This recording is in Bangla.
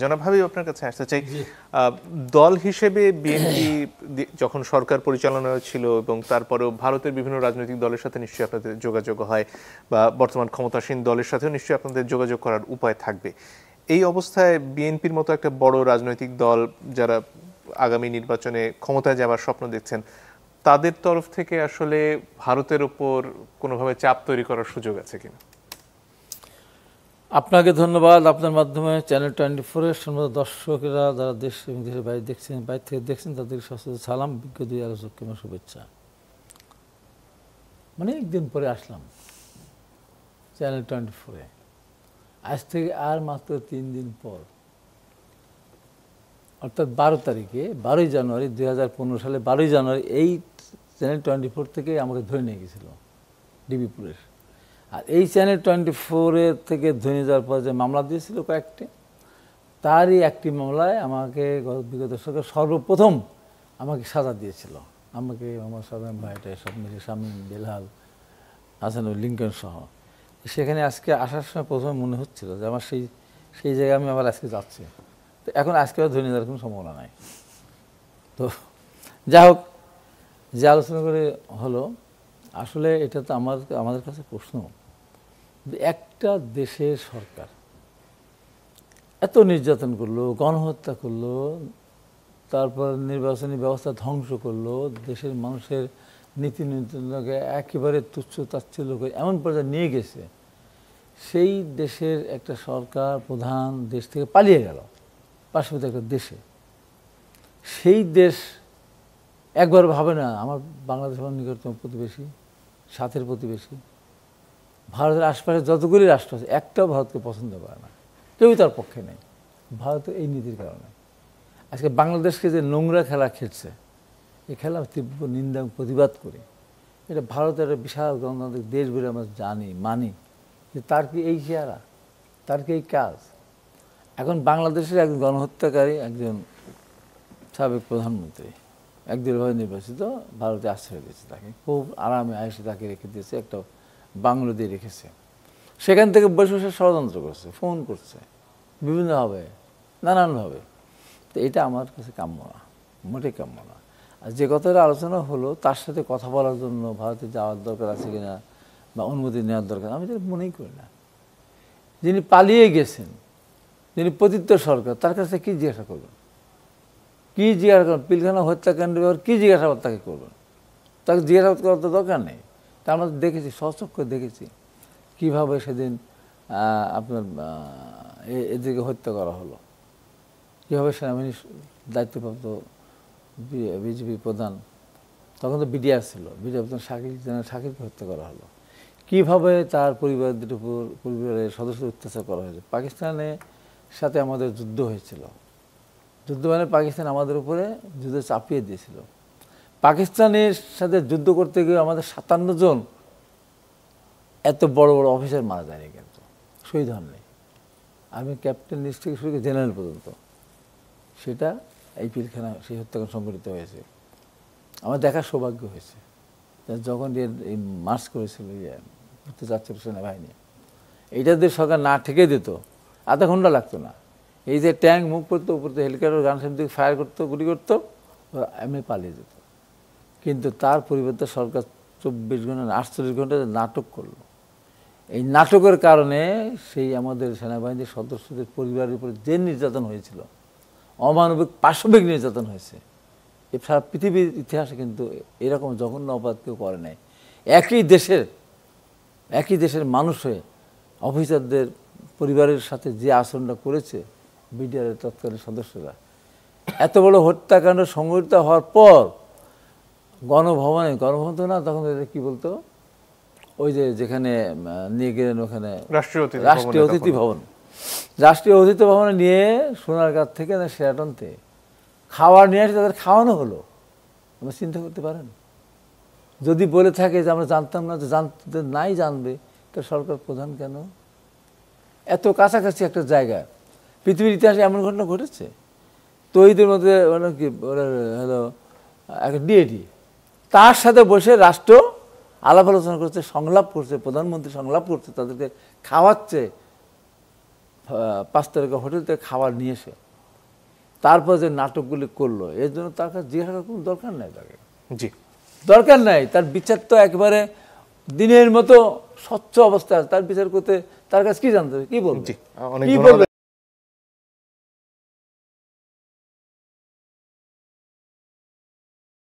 জনাব হাবিব, আপনার কাছে আসতে চাই। দল হিসেবে বিএনপি যখন সরকার পরিচালনা ছিল এবং তারপরেও ভারতের বিভিন্ন রাজনৈতিক দলের সাথে নিশ্চয়ই আপনাদের যোগাযোগ হয়, বা বর্তমান ক্ষমতাসীন দলের সাথেও নিশ্চয়ই আপনাদের যোগাযোগ করার উপায় থাকবে। এই অবস্থায় বিএনপির মতো একটা বড় রাজনৈতিক দল যারা আগামী নির্বাচনে ক্ষমতায় যাওয়ার স্বপ্ন দেখছেন, তাদের তরফ থেকে আসলে ভারতের উপর কোনোভাবে চাপ তৈরি করার সুযোগ আছে কিনা? আপনাকে ধন্যবাদ। আপনার মাধ্যমে চ্যানেল 24-এর সমস্ত দর্শকেরা যারা দেশ এবং দেশের বাইরে দেখছেন, বাইরে থেকে দেখছেন, তাদের সশস্ত্র সালাম, বিজ্ঞ দুই আলোচককে আমার শুভেচ্ছা। অনেকদিন পরে আসলাম চ্যানেল 24-এ, আজ থেকে আর মাত্র 3 দিন পর, অর্থাৎ 12 তারিখে 12ই জানুয়ারি 2015 সালে 12ই জানুয়ারি এই চ্যানেল 24 থেকে আমাকে ধরে নিয়ে গেছিল ডিবি পুলিশ। আর এই চ্যানেল 24-এর থেকে ধরে যাওয়ার পর যে মামলা দিয়েছিল কয়েকটি, তারই একটি মামলায় আমাকে বিগত সরকার সর্বপ্রথম আমাকে সাজা দিয়েছিল। আমাকে আমার সাধারণ ভাইটা সব মিলে শামীম, বেলাল, হাসানুল, লিঙ্কন সহ। সেখানে আজকে আসার সময় প্রথমে মনে হচ্ছিল যে আমার সেই জায়গায় আমি আবার আজকে যাচ্ছি। তো এখন আজকে আর ধরে যাওয়ার কোনো সম্ভাবনা নাই। তো যাই হোক, যে আলোচনা করে হলো, আসলে এটা তো আমাদের কাছে প্রশ্ন, একটা দেশের সরকার এত নির্যাতন করলো, গণহত্যা করলো, তারপর নির্বাচনী ব্যবস্থা ধ্বংস করলো, দেশের মানুষের নীতি নির্ধারণকে একেবারে তুচ্ছ তাচ্ছিল্য করে এমন পর্যায়ে নিয়ে গেছে, সেই দেশের একটা সরকার প্রধান দেশ থেকে পালিয়ে গেল পার্শ্ববর্তী একটা দেশে। সেই দেশ একবার ভাবে না আমার বাংলাদেশ আমার নিকটতম প্রতিবেশী, সাথের প্রতিবেশী, ভারতের আশপাশে যতগুলি রাষ্ট্র আছে একটাও ভারতকে পছন্দ করে না, কেউই তার পক্ষে নেই। ভারতের এই নীতির কারণে আজকে বাংলাদেশকে যে নোংরা খেলা খেলছে, এই খেলা তীব্র নিন্দা প্রতিবাদ করি। এটা ভারতের বিশাল গণতান্ত্রিক দেশ বলে আমরা জানি, মানি, যে তার কি এই চেহারা, তার কি এই কাজ। এখন বাংলাদেশের একজন গণহত্যাকারী, একজন সাবেক প্রধানমন্ত্রী একদলীয়ভাবে নির্বাচিত, ভারতে আশ্রয় দিয়েছে, তাকে খুব আরামে আয়েসে তাকে রেখে দিয়েছে, একটা বাংলো দিয়ে রেখেছে। সেখান থেকে বসে বসে ষড়যন্ত্র করছে, ফোন করছে বিভিন্নভাবে, নানানভাবে। তো এটা আমার কাছে কাম্য না, মোটেই কাম্য না। আর যে কথাটা আলোচনা হলো, তার সাথে কথা বলার জন্য ভারতে যাওয়ার দরকার আছে কিনা বা অনুমতি নেওয়ার দরকার, আমি তো মনেই করি না। যিনি পালিয়ে গেছেন, যিনি পতিত সরকার, তার কাছে কী জিজ্ঞাসা করবেন? কী জিজ্ঞাসা করবেন? পিলখানা হত্যাকাণ্ড ব্যাপারে কী জিজ্ঞাসাবাদ তাকে করবেন? তাকে জিজ্ঞাসাবাদ করার তো দরকার নেই। তা আমরা দেখেছি, স্বচক্ষে দেখেছি কীভাবে সেদিন আপনার এদিকে হত্যা করা হলো, কীভাবে সেনাবাহিনীর দায়িত্বপ্রাপ্ত বিজেপি প্রধান, তখন তো বিডিআর ছিল, বিডিআর প্রধান শাকিরকে হত্যা করা হলো, কীভাবে তার পরিবারের উপর, পরিবারের সদস্যদের অত্যাচার করা হয়েছে। পাকিস্তানের সাথে আমাদের যুদ্ধ হয়েছিল, যুদ্ধ মানে পাকিস্তান আমাদের উপরে যুদ্ধ চাপিয়ে দিয়েছিল। পাকিস্তানের সাথে যুদ্ধ করতে গিয়ে আমাদের 57 জন এত বড় বড় অফিসার মারা যায়নি, কিন্তু শহীদ হননি। আর্মি ক্যাপ্টেন নিচ থেকে শুরু করে জেনারেল পর্যন্ত, সেটা এই পিলখানা সেই হত্যাকাণ্ড সংঘটিত হয়েছে। আমার দেখার সৌভাগ্য হয়েছে যখন এই মার্চ করেছিল ঘুরতে যাচ্ছিল সেনাবাহিনী, এইটা দিয়ে সরকার না ঠেকে দিত, আধা ঘন্টা লাগতো না। এই যে ট্যাঙ্ক মুভ করতো, উপর থেকে হেলিকপ্টার গান সামনে দিকে ফায়ার করতো, গুলি করতো, এমনি পালিয়ে যেত। কিন্তু তার পরিবর্তে সরকার 24 ঘন্টা 48 ঘন্টা নাটক করলো। এই নাটকের কারণে সেই আমাদের সেনাবাহিনীর সদস্যদের পরিবারের উপরে যে নির্যাতন হয়েছিল, অমানবিক পাশবিক নির্যাতন হয়েছে, এই সারা পৃথিবীর ইতিহাসে কিন্তু এরকম জঘন্য অপরাধ কেউ করে নাই। একই দেশের মানুষ হয়ে অফিসারদের পরিবারের সাথে যে আচরণটা করেছে বিডিআরের তৎকালীন সদস্যরা, এত বড় হত্যাকাণ্ড সংঘটিত হওয়ার পর গণভবন তো না, তখন কি বলতো, ওই যে যেখানে নিয়ে গেলেন ওখানে রাষ্ট্রীয় অতিথি ভবন, রাষ্ট্রীয় অতিথি ভবনে নিয়ে সোনারগাঁ থেকে না শেরাটনতে খাবার নিয়ে আসে, তাদের খাওয়ানো হলো। আমরা চিন্তা করতে পারেন, যদি বলে থাকে যে আমরা জানতাম না, জানতে নাই জানবে, তো সরকার প্রধান কেন? এত কাছাকাছি একটা জায়গা, পৃথিবীর ইতিহাসে এমন ঘটনা ঘটেছে। তো এদের মধ্যে মানে কি হলো একটা ডিএডি, তার সাথে বসে রাষ্ট্র আলাপ আলোচনা করছে, সংলাপ করছে, প্রধানমন্ত্রী সংলাপ করছে, তাদেরকে খাওয়াচ্ছে, 5 তারকা হোটেল থেকে খাবার নিয়ে এসে তারপর যে নাটকগুলি করলো এর জন্য তার কাছে জিজ্ঞাসা করার কোনো দরকার নাই, তাকে জি দরকার নাই। তার বিচার তো একেবারে দিনের মতো স্বচ্ছ অবস্থা, তার বিচার করতে তার কাছে কি জানতে হবে, কি বলবে, জি অনেক কি ধন্যবাদ। বলবে?